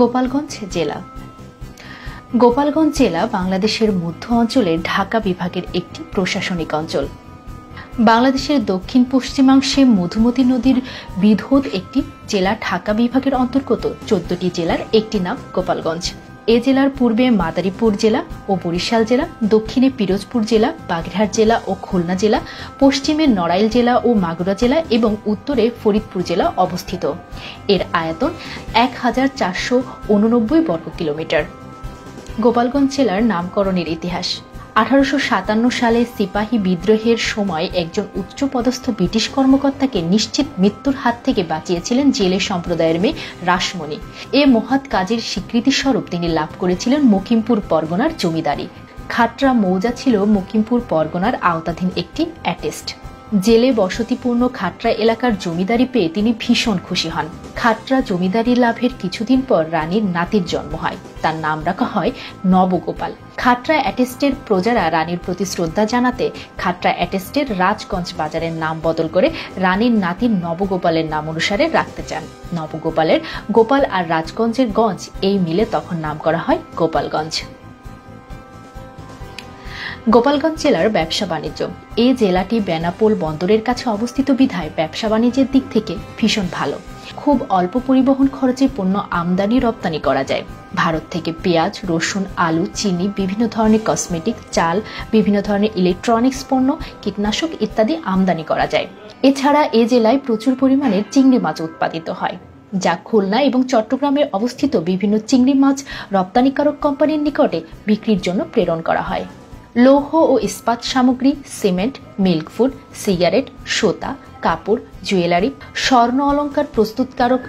গোপালগঞ্জ জেলা। গোপালগঞ্জ জেলা বাংলাদেশের মধ্য অঞ্চলের ঢাকা বিভাগের একটি প্রশাসনিক অঞ্চল। বাংলাদেশের দক্ষিণ পশ্চিমাংশে মধুমতি নদীর বিধৌত একটি জেলা ঢাকা বিভাগের অন্তর্গত 14টি জেলার একটি নাম গোপালগঞ্জ। এ জেলার পূর্বে মাদারীপুর জেলা ও বরিশাল জেলা, দক্ষিণে পিরোজপুর জেলা, বাগেরহাট জেলা ও খুলনা জেলা, পশ্চিমে নড়াইল জেলা ও মাগুরা জেলা এবং উত্তরে ফরিদপুর জেলা অবস্থিত। এর আয়তন 1489 বর্গ কিলোমিটার। গোপালগঞ্জ জেলার নামকরণের ইতিহাস। 1857 সালে সিপাহী বিদ্রোহের সময় একজন উচ্চপদস্থ ব্রিটিশ কর্মকর্তাকে নিশ্চিত মৃত্যুর হাত থেকে বাঁচিয়েছিলেন জেলে সম্প্রদায়ের মেয়ে রাসমণি। এ মহৎ কাজের স্বীকৃতি স্বরূপ তিনি লাভ করেছিলেন মকিমপুর পরগনার জমিদারি। খাটরা মৌজা ছিল মকিমপুর পরগনার আওতাধীন একটি অ্যাটেস্ট। জেলে বসতিপূর্ণ খাটরা এলাকার জমিদারি পেয়ে তিনি ভীষণ খুশি হন। খাটরা জমিদারি লাভের কিছুদিন পর রানীর নাতির জন্ম হয়। তার নাম রাখা হয় নবগোপাল। খাটরা অ্যাটেস্টের প্রজারা রানীর প্রতি শ্রদ্ধা জানাতে খাটরা অ্যাটেস্টের রাজগঞ্জ বাজারের নাম বদল করে রানীর নাতির নবগোপালের নাম অনুসারে রাখতে চান। নবগোপালের গোপাল আর রাজগঞ্জের গঞ্জ এই মিলে তখন নাম করা হয় গোপালগঞ্জ। গোপালগঞ্জ জেলার ব্যবসা বাণিজ্য। এই জেলাটি বেনাপোল বন্দরের কাছে অবস্থিত বিধায় ব্যবসা বাণিজ্যের দিক থেকে ভীষণ ভালো। খুব অল্প পরিবহন খরচে পণ্য আমদানি রপ্তানি করা যায়। ভারত থেকে পেঁয়াজ, রসুন, আলু, চিনি, বিভিন্ন ধরনের কসমেটিক, চাল, বিভিন্ন ধরনের ইলেকট্রনিক্স পণ্য, কীটনাশক ইত্যাদি আমদানি করা যায়। এছাড়া এ জেলায় প্রচুর পরিমাণে চিংড়ি মাছ উৎপাদিত হয়, যা খুলনা এবং চট্টগ্রামে অবস্থিত বিভিন্ন চিংড়ি মাছ রপ্তানিকারক কোম্পানির নিকটে বিক্রির জন্য প্রেরণ করা হয়। লৌহ ও ইস্পাত সামগ্রী, সিমেন্ট, মিল্ক ফুড, সিগারেট, সুতা, কাপড়, জুয়েলারি, স্বর্ণ অলংকার প্রস্তুতকারক,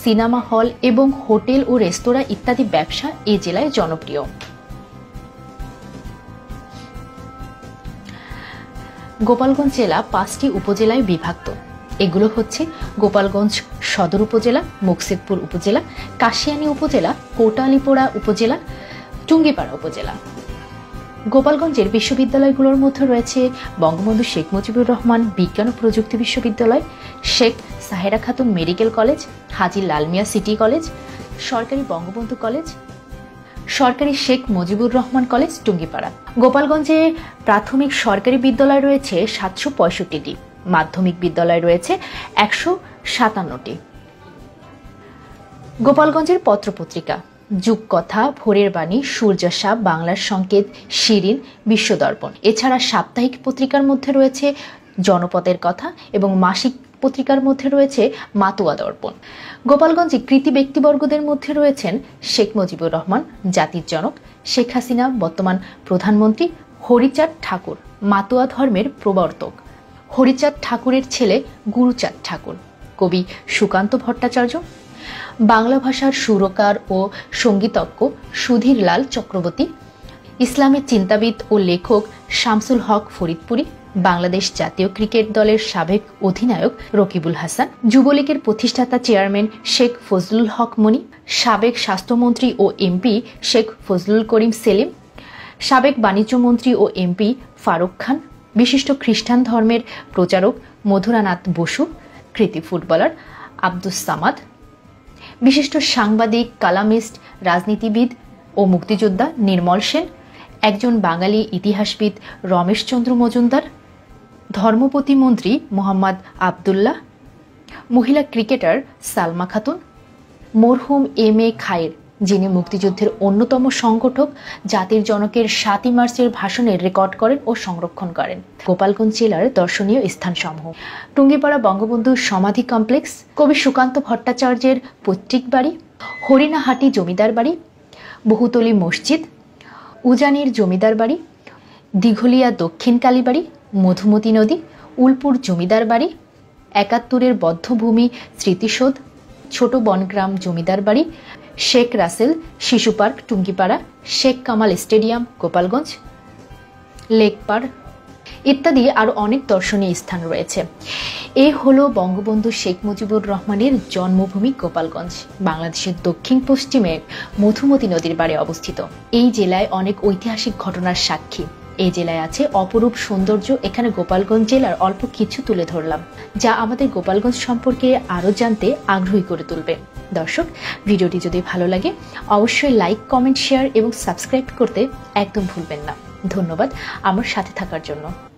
সিনেমা হল এবং হোটেল ও রেস্তোরাঁ ইত্যাদি ব্যবসা এই জেলায় জনপ্রিয়। গোপালগঞ্জ জেলা 5টি উপজেলায় বিভক্ত। এগুলো হচ্ছে গোপালগঞ্জ সদর উপজেলা, মুকসিদপুর উপজেলা, কাশিয়ানী উপজেলা, কোটালীপাড়া উপজেলা, টুঙ্গিপাড়া উপজেলা। গোপালগঞ্জের বিশ্ববিদ্যালয়গুলোর মধ্যে রয়েছে বঙ্গবন্ধু শেখ মুজিবুর রহমান বিজ্ঞান ও প্রযুক্তি বিশ্ববিদ্যালয়, শেখ সাহেরা খাতুন মেডিকেল কলেজ, হাজী লাল মিয়া সিটি কলেজ, সরকারি বঙ্গবন্ধু কলেজ, সরকারি শেখ মুজিবুর রহমান কলেজ টুঙ্গিপাড়া। গোপালগঞ্জে প্রাথমিক সরকারি বিদ্যালয় রয়েছে 765টি, মাধ্যমিক বিদ্যালয় রয়েছে 157টি। গোপালগঞ্জের পত্রপত্রিকা: যুগকথা, ভোরের বাণী, সূর্যাশা, বাংলার সংকেত, শিরিন, বিশ্বদর্পণ। এছাড়া সাপ্তাহিক পত্রিকার মধ্যে রয়েছে জনপদের কথা এবং মাসিক পত্রিকার মধ্যে রয়েছে মাতুয়া দর্পণ। গোপালগঞ্জে কৃতি ব্যক্তিবর্গদের মধ্যে রয়েছেন শেখ মুজিবুর রহমান জাতির জনক, শেখ হাসিনা বর্তমান প্রধানমন্ত্রী, হরিচাঁদ ঠাকুর মাতুয়া ধর্মের প্রবর্তক, হরিচাঁদ ঠাকুরের ছেলে গুরুচাঁদ ঠাকুর, কবি সুকান্ত ভট্টাচার্য, বাংলা ভাষার সুরকার ও সঙ্গীতজ্ঞ সুধীর লাল চক্রবর্তী, ইসলামের চিন্তাবিদ ও লেখক শামসুল হক ফরিদপুরি, বাংলাদেশ জাতীয় ক্রিকেট দলের সাবেক অধিনায়ক রকিবুল হাসান, যুবলীগের প্রতিষ্ঠাতা চেয়ারম্যান শেখ ফজলুল হক মনি, সাবেক স্বাস্থ্যমন্ত্রী ও এমপি শেখ ফজলুল করিম সেলিম, সাবেক বাণিজ্য মন্ত্রী ও এমপি ফারুক খান, বিশিষ্ট খ্রিস্টান ধর্মের প্রচারক মধুরানাথ বসু, কৃতি ফুটবলার আব্দুস সামাদ, বিশিষ্ট সাংবাদিক, কালামিস্ট, রাজনীতিবিদ ও মুক্তিযোদ্ধা নির্মল সেন, একজন বাঙালি ইতিহাসবিদ রমেশচন্দ্র মজুমদার, ধর্ম প্রতিমন্ত্রী মোহাম্মদ আবদুল্লাহ, মহিলা ক্রিকেটার সালমা খাতুন, মরহুম এম এ খায়ের, যিনি মুক্তিযুদ্ধের অন্যতম সংগঠক, জাতির জনকের 7ই মার্চের ভাষণের রেকর্ড করেন ও সংরক্ষণ করেন। গোপালগঞ্জ জেলার দর্শনীয় স্থানসমূহ: টুঙ্গিপাড়া বঙ্গবন্ধু সমাধি কমপ্লেক্স, কবি সুকান্ত ভট্টাচার্যের পৈতৃক বাড়ি, হরিণাহাটি জমিদার বাড়ি, বহুতলী মসজিদ, উজানির জমিদার বাড়ি, দীঘলিয়া দক্ষিণ কালীবাড়ি, মধুমতি নদী, উলপুর জমিদার বাড়ি, 71-এর বদ্ধভূমি স্মৃতিসৌধ, ছোট বনগ্রাম জমিদার বাড়ি, শেখ রাসেল শিশু park Tungipara, Sheikh Kamal stadium Gopalganj, lake park ইত্যাদি আরো অনেক দর্শনীয় স্থান রয়েছে। এই হলো বঙ্গবন্ধু শেখ মুজিবুর রহমানের জন্মভূমি গোপালগঞ্জ, বাংলাদেশের দক্ষিণ পশ্চিমে মধুমতি নদীর পাড়ে অবস্থিত। এই জেলায় অনেক ঐতিহাসিক ঘটনার সাক্ষী। এই জেলায় আছে অপরূপ সৌন্দর্য। এখানে গোপালগঞ্জ জেলার অল্প কিছু তুলে ধরলাম, যা আমাদের গোপালগঞ্জ সম্পর্কে আরও জানতে আগ্রহী করে তুলবে। দর্শক, ভিডিওটি যদি ভালো লাগে অবশ্যই লাইক, কমেন্ট, শেয়ার এবং সাবস্ক্রাইব করতে একদম ভুলবেন না। ধন্যবাদ আমার সাথে থাকার জন্য।